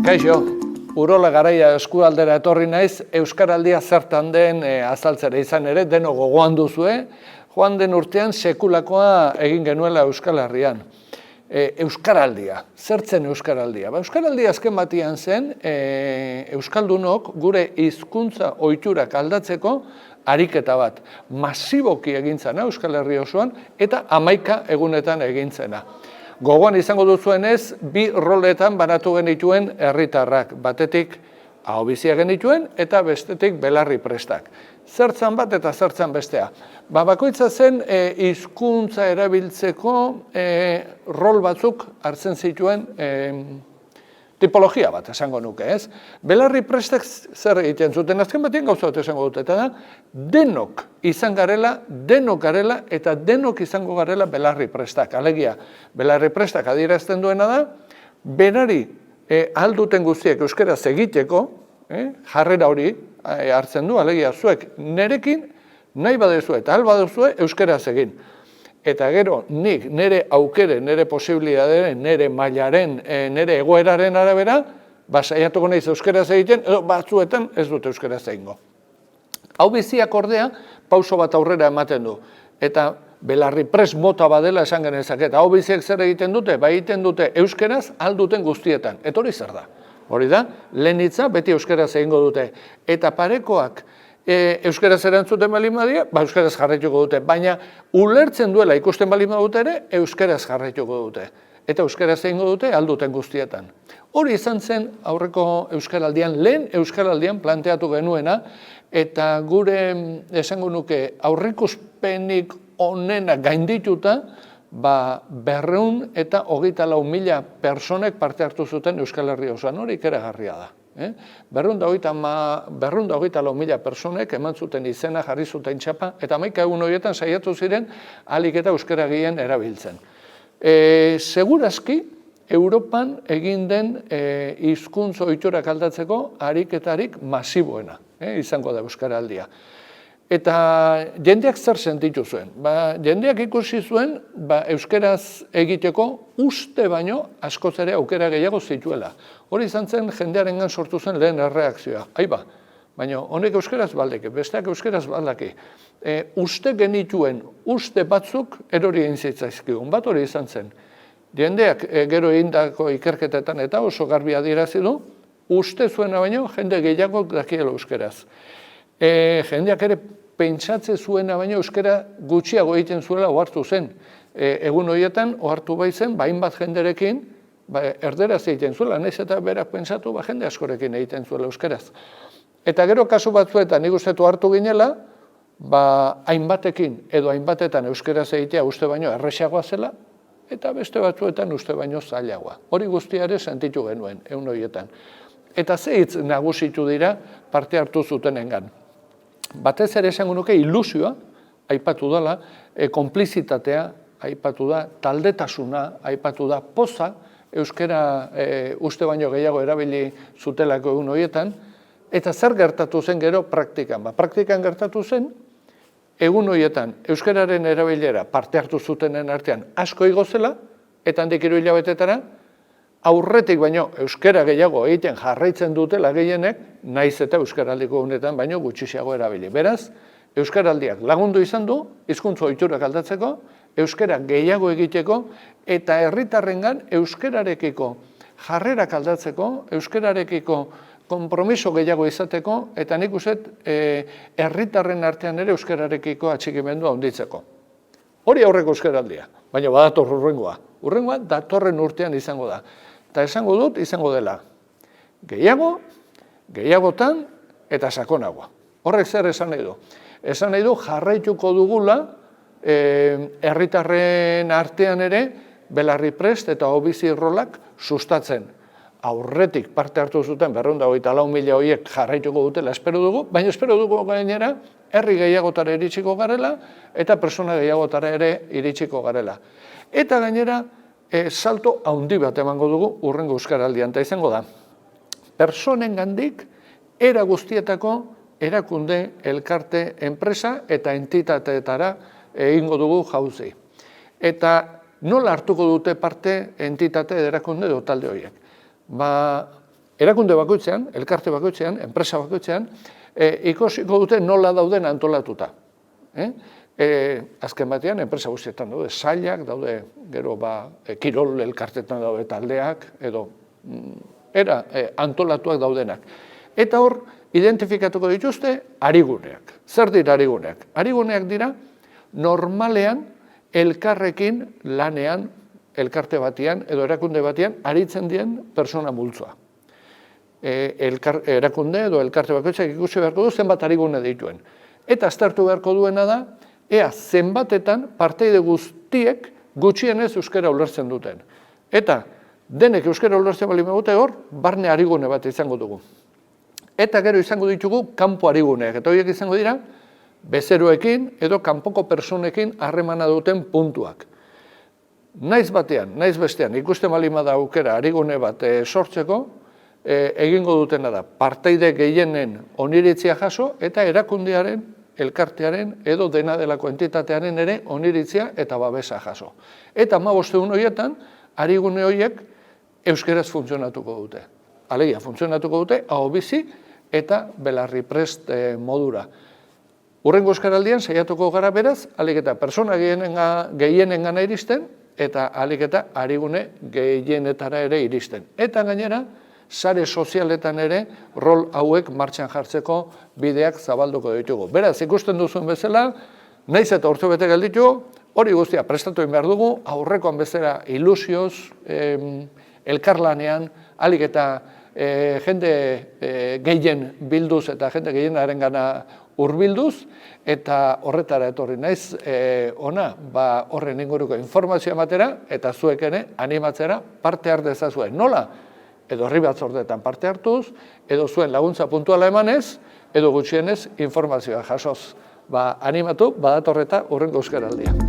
Kaixo, Urola Garaia eskualdera etorri naiz, Euskaraldia zertan den azaltzera izan ere, deno gogoan duzue, joan den urtean sekulakoa egin genuela Euskal Herrian. Euskaraldia, zertzen Euskaraldia? Euskaraldia azken batian zen, Euskaldunok gure hizkuntza ohiturak aldatzeko ariketa bat. Masiboki egintzena Euskal Herri osoan eta 11 egunetan egintzena. Gogoan izango duzuenez, bi roletan banatu genituen herritarrak. Batetik ahobizia genituen eta bestetik belarri prestak. Zertzan bat eta zertzan bestea. Bakoitza zen hizkuntza erabiltzeko rol batzuk hartzen zituen tipologia bat, esango nuke, ez? Belarri prestak zer egiten zuten, azken batien gauza bat esango dut, eta da, denok izan garela, denok garela, eta denok izango garela belarri prestak. Alegia, belarri prestak adierazten duena da, berari ahalduten guztiek euskaraz egiteko, jarrera hori hartzen du, alegia, zuek nerekin, nahi baduzue eta ahal baduzue euskaraz egin. Eta gero, nik nire aukere, nire posibilitateen, nire mailaren, nire egoeraren arabera, saiatuko naiz euskaraz egiten, edo batzuetan ez dute euskaraz egingo. Hau biziak ordea, pauso bat aurrera ematen du. Eta belarri pres mota badela esan genezak. Eta hau biziak zer egiten dute? Egiten dute euskaraz alduten guztietan. Eta hori zer da? Hori da, lehen hitza beti euskaraz egingo dute. Eta parekoak, euskaraz erantzuten baldin badia, euskaraz jarraituko dute, baina ulertzen duela ikusten baldin badute ere, euskaraz jarraituko dute. Eta euskaraz egingo dute alduten guztietan. Hori izan zen aurreko euskaraldian, lehen euskaraldian planteatu genuena, eta gure esango nuke aurrikuspenik onena gaindituta, 224.000 personek parte hartu zuten Euskal Herri osoan, hori ikeragarria da. 224.000 personek eman zuten izena, jarri zuten txapa, eta 11 egun horietan saiatu ziren ahalik eta euskara gehien erabiltzen. Segurazki, Europan egin den hizkuntza ohiturak aldatzeko ariketarik masiboena izango da Euskaraldia. Eta jendeak zer sentitu zuen? Jendeak ikusi zuen euskaraz egiteko uste baino askoz ere aukera gehiago zituela. Hori izan zen jendearengan sortu zen lehen erreakzioa. Baina honek euskaraz baldeke, besteak euskaraz baldake. Uste genituen uste batzuk erori egin zitzaizkigun. Bat hori izan zen. Jendeak gero egindako ikerketetan eta oso garbi adierazi du, uste zuena baino jende gehiago dakiela euskaraz. Jendeak ere pentsatze zuena baino euskara gutxiago egiten zuela ohartu zen. Egun horietan ohartu baitzen, hainbat jenderekin erderaz egiten zuela, nahiz eta berak pentsatu jende askorekin egiten zuela euskaraz. Eta gero kasu batzuetan nik uste hartu ginela, hainbatekin edo hainbatetan euskaraz egitea uste baino erresagoa zela, eta beste batzuetan uste baino zailagoa. Hori guztia ere sentitu genuen, egun horietan. Eta ze hitz nagusitu dira parte hartu zutenengan. Batez ere esango nuke ilusioa, aipatu dela, konplizitatea, aipatu da, taldetasuna, aipatu da, poza, euskara uste baino gehiago erabili zutelako egun horietan, eta zer gertatu zen gero praktikan. Praktikan gertatu zen, egun horietan euskararen erabilera parte hartu zutenen artean asko igo zela, eta handik 3 hilabetetara, aurretik baino euskara gehiago egiten jarraitzen dutela gehienek, naiz eta euskaraldiko honetan baino gutxiago erabili. Beraz, euskaraldiak lagundu izan du, hizkuntza ohiturak aldatzeko, euskara gehiago egiteko, eta herritarrengan euskararekiko jarrerak aldatzeko, euskararekiko konpromiso gehiago izateko, eta nik uste herritarren artean ere euskararekiko atxikimendua handitzeko. Hori aurreko euskaraldia, baina badator hurrengoa. Hurrengoa datorren urtean izango da. Eta esango dut, izango dela gehiago, gehiagotan eta sakonagoa. Horrek zer esan nahi du? Esan nahi du jarraituko dugula herritarren artean ere belarri prest eta hobizi rolak sustatzen. Aurretik parte hartu zuten 224.000 horiek jarraituko dutela espero dugu, baina espero dugu gainera herri gehiagotara iritsiko garela eta persona gehiagotara ere iritsiko garela. Eta gainera, salto handi bat emango dugu hurrengo euskaraldian, eta izango da. Personengandik era guztietako erakunde, elkarte, enpresa eta entitateetara egingo dugu jauzi. Eta nola hartuko dute parte entitate erakunde edo talde horiek? erakunde bakoitzean, elkarte bakoitzean, enpresa bakoitzean, ikusiko dute nola dauden antolatuta. Azken batean, enpresa guztietan daude sailak, daude gero kirol elkartetan daude taldeak, edo antolatuak daudenak. Eta hor, identifikatuko dituzte ariguneak. Zer dira ariguneak? Ariguneak dira, normalean, elkarrekin lanean, elkarte batean, edo erakunde batean, aritzen dien persona multzoa. Erakunde edo elkarte bakoitzak ikusi beharko du zenbat arigune dituen. Eta aztertu beharko duena da, ea zenbatetan parteide guztiek gutxienez euskara ulertzen duten. Eta denek euskara ulertzen bali megute hor, barne arigune bat izango dugu. Eta gero izango ditugu kanpo ariguneak, eta horiek izango dira bezeroekin edo kanpoko personekin harremana duten puntuak. Naiz batean, naiz bestean, ikusten bali bada aukera arigune bat sortzeko, egingo dutena da parteide gehienen oniritzia jaso eta erakundearen, elkartearen edo dena delako entitatearen ere oniritzia eta babesa jaso. Eta 15 horietan, arigune horiek euskeraz funtzionatuko dute. Alegia, funtzionatuko dute, aho bizi eta belarri prest modura. Hurrengo euskaraldian saiatuko gara beraz, alik eta persona gehienengana iristen, eta alik eta arigune gehienetara ere iristen. Eta gainera, sare sozialetan ere rol hauek martxan jartzeko bideak zabalduko ditugu. Beraz, ikusten duzuen bezala, naiz eta urtebete gelditu, hori guztia prestatu egin behar dugu, aurrekoan bezala ilusioz, elkarlanean, alik eta jende gehien bilduz eta jende gehienaren gana hurbilduz, eta horretara etorri naiz ona horren inguruko informazioa ematera, eta zuek ere animatzera parte har dezazuen. Nola? Edo herri batzordeetan parte hartuz, edo zuen laguntza puntuala emanez, edo gutxienez informazioa jasoz. Animatu, badatorreta hurrengo euskaraldia.